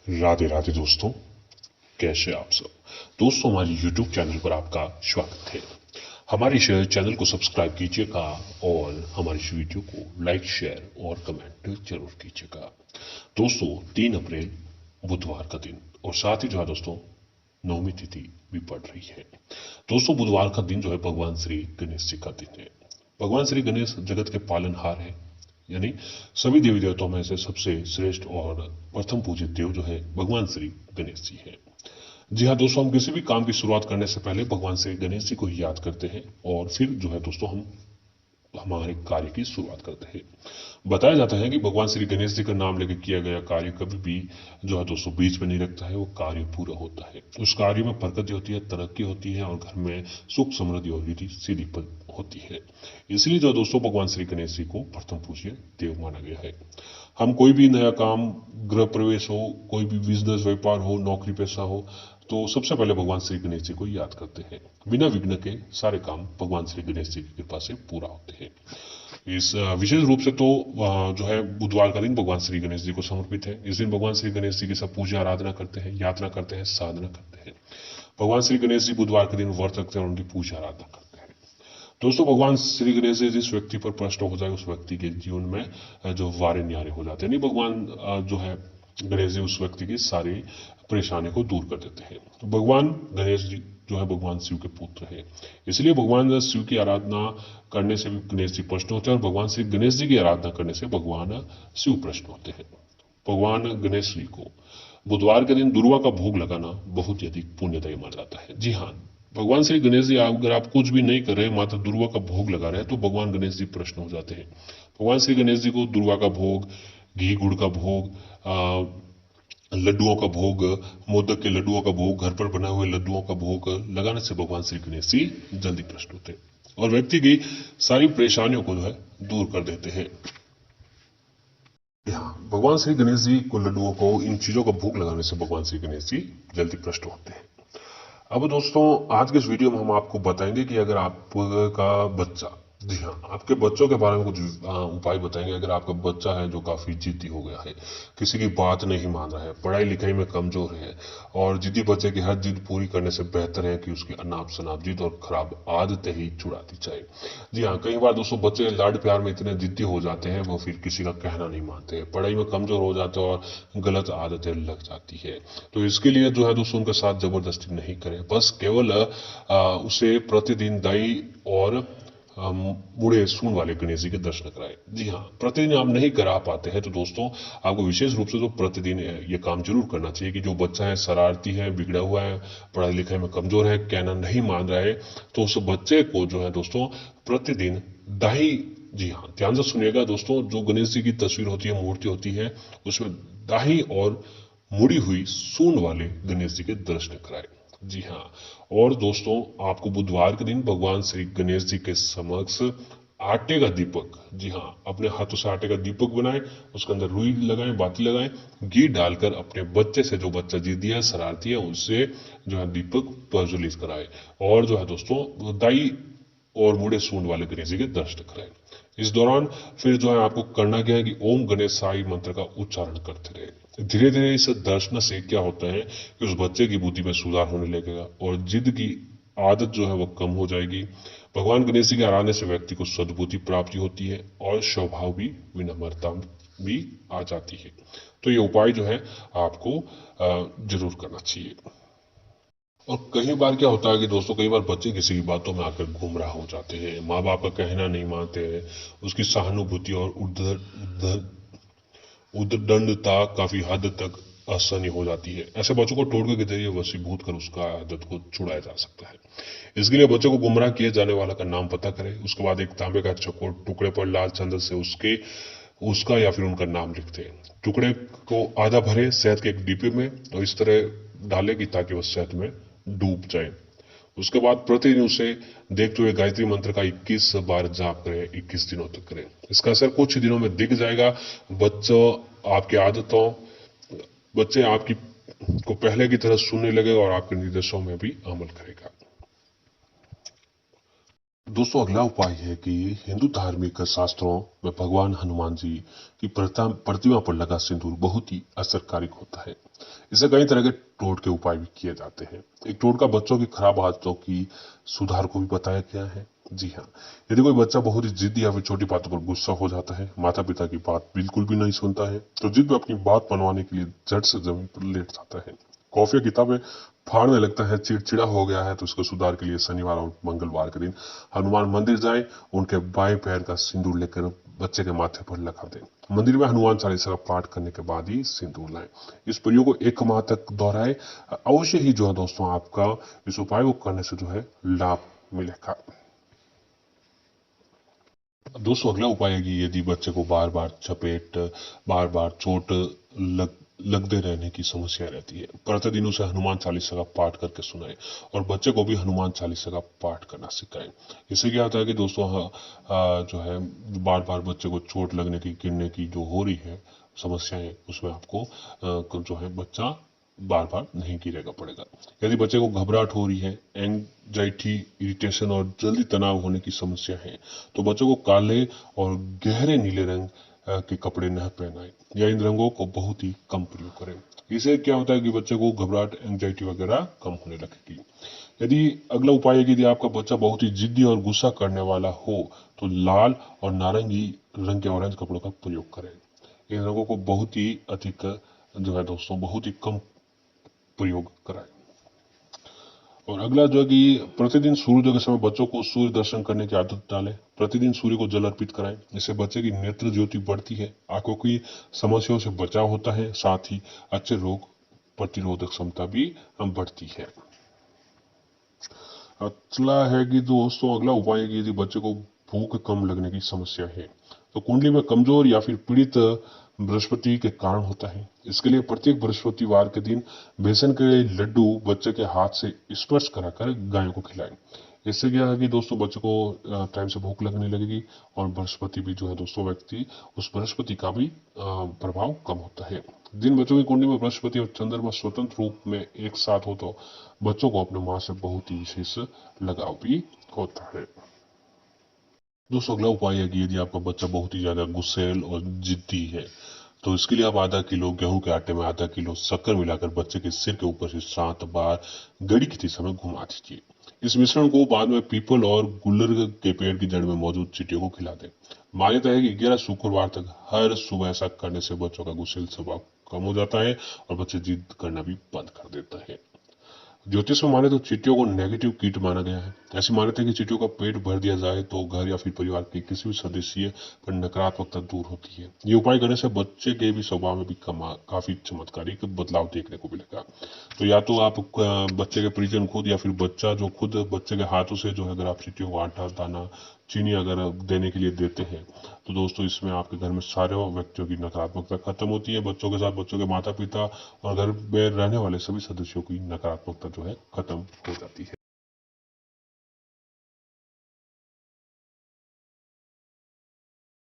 राधे राधे दोस्तों, कैसे आप सब। दोस्तों, हमारे YouTube चैनल पर आपका स्वागत है। हमारे इस चैनल को सब्सक्राइब कीजिएगा और हमारी इस वीडियो को लाइक, शेयर और कमेंट जरूर कीजिएगा। दोस्तों, 3 अप्रैल बुधवार का दिन और साथ ही जो है दोस्तों नवमी तिथि भी पड़ रही है। दोस्तों, बुधवार का दिन जो है भगवान श्री गणेश जी का दिन है। भगवान श्री गणेश जगत के पालनहार है, यानी सभी देवी देवताओं में से सबसे श्रेष्ठ और प्रथम पूजित देव जो है भगवान श्री गणेश जी है। जी हाँ दोस्तों, हम किसी भी काम की शुरुआत करने से पहले भगवान श्री गणेश जी को ही याद करते हैं और फिर जो है दोस्तों हम हमारे कार्य की शुरुआत करते हैं। बताया जाता है कि भगवान श्री गणेश जी का नाम लेकर किया गया कार्य कभी भी जो है दोस्तों बीच में नहीं रखता है, वो कार्य पूरा होता है। उस कार्य में बरकत होती है, तरक्की होती है और घर में सुख समृद्धि और रिद्धि सिद्धि होती है। इसलिए जो दोस्तों भगवान श्री गणेश जी को प्रथम पूज्य देव माना गया है। हम कोई भी नया काम, गृह प्रवेश हो, कोई भी बिजनेस व्यापार हो, नौकरी पेशा हो, तो सबसे पहले भगवान श्री गणेश जी को याद करते हैं। बिना विघ्न के सारे काम भगवान श्री गणेश जी की कृपा से पूरा होते हैं। इस विशेष रूप से तो जो है बुधवार का दिन भगवान श्री गणेश जी को समर्पित है। इस दिन भगवान श्री गणेश जी की सब पूजा आराधना करते हैं, यात्रा करते हैं, साधना करते हैं। भगवान श्री गणेश जी बुधवार के दिन व्रत रखते हैं और उनकी पूजा आराधना करते हैं। दोस्तों, भगवान श्री गणेश जी जिस व्यक्ति पर प्रश्न हो जाए उस व्यक्ति के जीवन में जो वारे न्यारे हो जाते हैं। नहीं, भगवान जो है गणेश जी उस व्यक्ति की सारी परेशानी को दूर कर देते हैं। तो भगवान गणेश जी जो है भगवान शिव के पुत्र है, इसलिए भगवान शिव की आराधना करने से भी गणेश जी प्रश्न होते हैं और भगवान श्री गणेश जी की आराधना करने से भगवान शिव प्रश्न होते हैं। भगवान गणेश जी को बुधवार के दिन दुर्वा का भोग लगाना बहुत ही अधिक पुण्यदायी माना जाता है। जी हाँ, भगवान श्री गणेश जी अगर आप कुछ भी नहीं कर रहे, मात्र दुर्वा का भोग लगा रहे हैं, तो भगवान गणेश जी प्रश्न हो जाते हैं। भगवान श्री गणेश जी को दुर्वा का भोग, घी गुड़ का भोग, लड्डुओं का भोग, मोदक के लड्डुओं का भोग, घर पर बनाए हुए लड्डुओं का भोग लगाने से भगवान श्री गणेश जी जल्दी प्रश्न होते हैं और व्यक्ति की सारी परेशानियों को जो है दूर कर देते हैं। भगवान श्री गणेश जी को लड्डुओं को, इन चीजों का भोग लगाने से भगवान श्री गणेश जी जल्दी प्रश्न होते हैं। अब दोस्तों, आज के इस वीडियो में हम आपको बताएंगे कि अगर आपका बच्चा, जी हाँ, आपके बच्चों के बारे में कुछ उपाय बताएंगे। अगर आपका बच्चा है जो काफी जिद्दी हो गया है, किसी की बात नहीं मान रहा है, पढ़ाई लिखाई में कमजोर है और जिद्दी बच्चे की हर जिद पूरी करने से बेहतर है कि उसकी अनाप शनाप जिद और खराब आदतें ही छुड़ा दी जाए। जी हाँ, कई बार दोस्तों बच्चे लाड प्यार में इतने जिद्दी हो जाते हैं वो फिर किसी का कहना नहीं मानते, पढ़ाई में कमजोर हो जाते हैं और गलत आदतें लग जाती है। तो इसके लिए जो है दोस्तों उनके साथ जबरदस्ती नहीं करें, बस केवल उसे प्रतिदिन दाई और बूढ़े सूंड वाले गणेश जी के दर्शन कराए। जी हाँ, प्रतिदिन आप नहीं करा पाते हैं तो दोस्तों आपको विशेष रूप से तो प्रतिदिन ये काम जरूर करना चाहिए कि जो बच्चा है शरारती है, बिगड़ा हुआ है, पढ़ाई लिखाई में कमजोर है, कहना नहीं मान रहा है, तो उस बच्चे को जो है दोस्तों प्रतिदिन दाई, जी हाँ ध्यान से सुनिएगा दोस्तों, जो गणेश जी की तस्वीर होती है, मूर्ति होती है, उसमें दाई और मुड़ी हुई सूंड वाले गणेश जी के दर्शन कराए। जी हाँ, और दोस्तों आपको बुधवार के दिन भगवान श्री गणेश जी के समक्ष आटे का दीपक, जी हाँ, अपने हाथों से आटे का दीपक बनाएं, उसके अंदर रुई लगाएं, बाती लगाएं, घी डालकर अपने बच्चे से, जो बच्चा जिद्दी है, शरारती है, उससे जो है दीपक प्रज्वलित कराए और जो है दोस्तों दाई और बूढ़े सूंड वाले गणेश जी के दर्शन कराए। इस दौरान फिर जो है आपको करना क्या है कि ओम गणेश साई मंत्र का उच्चारण करते रहे। धीरे धीरे इस दर्शन से क्या होता है कि उस बच्चे की बुद्धि में सुधार होने लगेगा और जिद की आदत जो है वो कम हो जाएगी। भगवान गणेश जी की आराधना से व्यक्ति को सद्बुद्धि प्राप्ति होती है और स्वभाव भी, विनम्रता भी आ जाती है। तो ये उपाय जो है आपको जरूर करना चाहिए। और कई बार क्या होता है कि दोस्तों कई बार बच्चे किसी की बातों में आकर गुमराह हो जाते हैं, माँ बाप का कहना नहीं मानते हैं, उसकी सहानुभूति और उद्दंडता काफी हद तक असहनीय हो जाती है। ऐसे बच्चों को टोटके के जरिए वशीभूत कर उसका आदत को छुड़ाया जा सकता है। इसके लिए बच्चों को गुमराह किए जाने वाला का नाम पता करें, उसके बाद एक तांबे का चकोर टुकड़े पर लाल चंदन से उसका या फिर उनका नाम लिखते हैं। टुकड़े को आधा भरे शहद के एक डिब्बे में और इस तरह डाले कि ताकि वह शहद में डूब जाए। उसके बाद प्रतिदिन उसे देखते हुए गायत्री मंत्र का 21 बार जाप करें, 21 दिनों तक करें। इसका असर कुछ दिनों में दिख जाएगा। बच्चे आपकी को पहले की तरह सुनने लगेगा और आपके निर्देशों में भी अमल करेगा। दोस्तों, अगला उपाय है कि हिंदू धार्मिक शास्त्रों में भगवान हनुमान जी की प्रतिमा पर लगा सिंदूर बहुत ही असरकारी होता है। इससे कई तरह के टोटके उपाय भी किए जाते हैं। एक टोटका बच्चों की खराब आदतों की सुधार को भी बताया गया है। जी हाँ, यदि कोई बच्चा बहुत ही जिद्दी या फिर छोटी बातों पर गुस्सा हो जाता है, माता पिता की बात बिल्कुल भी नहीं सुनता है, तो जिद में अपनी बात मनवाने के लिए झट से जमीन पर लेट जाता है, कॉफी किताबें फाड़ने लगता है, चिड़चिड़ा हो गया है, तो इसको सुधार के लिए शनिवार और मंगलवार के दिन हनुमान मंदिर जाए, उनके बाएं पैर का सिंदूर लेकर बच्चे के माथे पर लगा दें। मंदिर में हनुमान चालीसा का पाठ करने के बाद ही सिंदूर लाएं। इस प्रयोग को 1 माह तक दोहराए, अवश्य ही जो है दोस्तों आपका इस उपाय को करने से जो है लाभ मिलेगा। दोस्तों अगला उपाय है कि यदि बच्चे को बार बार चपेट, बार बार चोट लगते रहने की समस्या रहती है, प्रतिदिन उसे हनुमान चालीसा का पाठ करके सुनाए और बच्चे को भी हनुमान चालीसा का पाठ करना सिखाए। इससे क्या होता है कि दोस्तों जो है बार बार बच्चे को चोट लगने की, गिरने की जो हो रही है समस्याएं, उसमें आपको जो है बच्चा बार बार नहीं गिरेगा पड़ेगा। यदि बच्चे को घबराहट हो रही है, एंजाइटी, इरिटेशन और जल्दी तनाव होने की समस्या है, तो बच्चों को काले और गहरे नीले रंग के कपड़े न पहनाएं या इन रंगों को बहुत ही कम प्रयोग करें। इससे क्या होता है कि बच्चे को घबराहट, एंजाइटी वगैरह कम होने लगेगी। यदि अगला उपाय है कि यदि आपका बच्चा बहुत ही जिद्दी और गुस्सा करने वाला हो, तो लाल और नारंगी रंग के ऑरेंज कपड़ों का प्रयोग करें। इन रंगों को बहुत ही अधिक जो है दोस्तों बहुत ही कम प्रयोग कराएं। और अगला जो है कि प्रतिदिन सूर्योदय के समय बच्चों को सूर्य दर्शन करने की आदत डालें। प्रतिदिन सूर्य को जल अर्पित कराएं। इससे बच्चे की नेत्र ज्योति बढ़ती है, आंखों की समस्याओं से बचाव होता है, साथ ही अच्छे रोग प्रतिरोधक क्षमता भी बढ़ती है। अगला है कि दोस्तों अगला उपाय है कि यदि बच्चे को भूख कम लगने की समस्या है, तो कुंडली में कमजोर या फिर पीड़ित बृहस्पति के कारण होता है। इसके लिए प्रत्येक बृहस्पतिवार के दिन बेसन के लड्डू बच्चे के हाथ से स्पर्श कराकर गाय को खिलाएं। इससे क्या है कि दोस्तों बच्चे को टाइम से भूख लगने लगेगी और बृहस्पति भी जो है दोस्तों व्यक्ति उस बृहस्पति का भी प्रभाव कम होता है। जिन बच्चों की कुंडली में बृहस्पति और चंद्रमा स्वतंत्र रूप में एक साथ हो, तो बच्चों को अपने माँ से बहुत ही विशेष लगाव भी होता है। दोस्तों अगला उपाय है कि यदि आपका बच्चा बहुत ही ज्यादा गुस्सैल और जिद्दी है, तो इसके लिए आप आधा किलो गेहूं के आटे में आधा किलो शक्कर मिलाकर बच्चे के सिर के ऊपर से 7 बार घड़ी की दिशा में घुमा दीजिए। इस मिश्रण को बाद में पीपल और गुल्लर के पेड़ की जड़ में मौजूद चींटियों को खिला दें। मान्यता है कि 11 शुक्रवार तक हर सुबह ऐसा करने से बच्चों का गुस्सेल स्वभाव कम हो जाता है और बच्चे जिद करना भी बंद कर देता है। ज्योतिष में माने तो चींटियों को नेगेटिव कीट माना गया है। ऐसी मान्यता है कि चींटियों का पेट भर दिया जाए तो घर या फिर परिवार के किसी भी सदस्य पर नकारात्मकता दूर होती है। ये उपाय करने से बच्चे के भी स्वभाव में भी काफी चमत्कारिक बदलाव देखने को मिलेगा। तो या तो आप बच्चे के परिजन खुद या फिर बच्चा जो खुद बच्चे के हाथों से जो है अगर आप चींटियों को आटा, दाना, चीनी अगर देने के लिए देते हैं, तो दोस्तों इसमें आपके घर में सारे व्यक्तियों की नकारात्मकता खत्म होती है। बच्चों के साथ बच्चों के माता पिता और घर में रहने वाले सभी सदस्यों की नकारात्मकता जो है खत्म हो जाती है।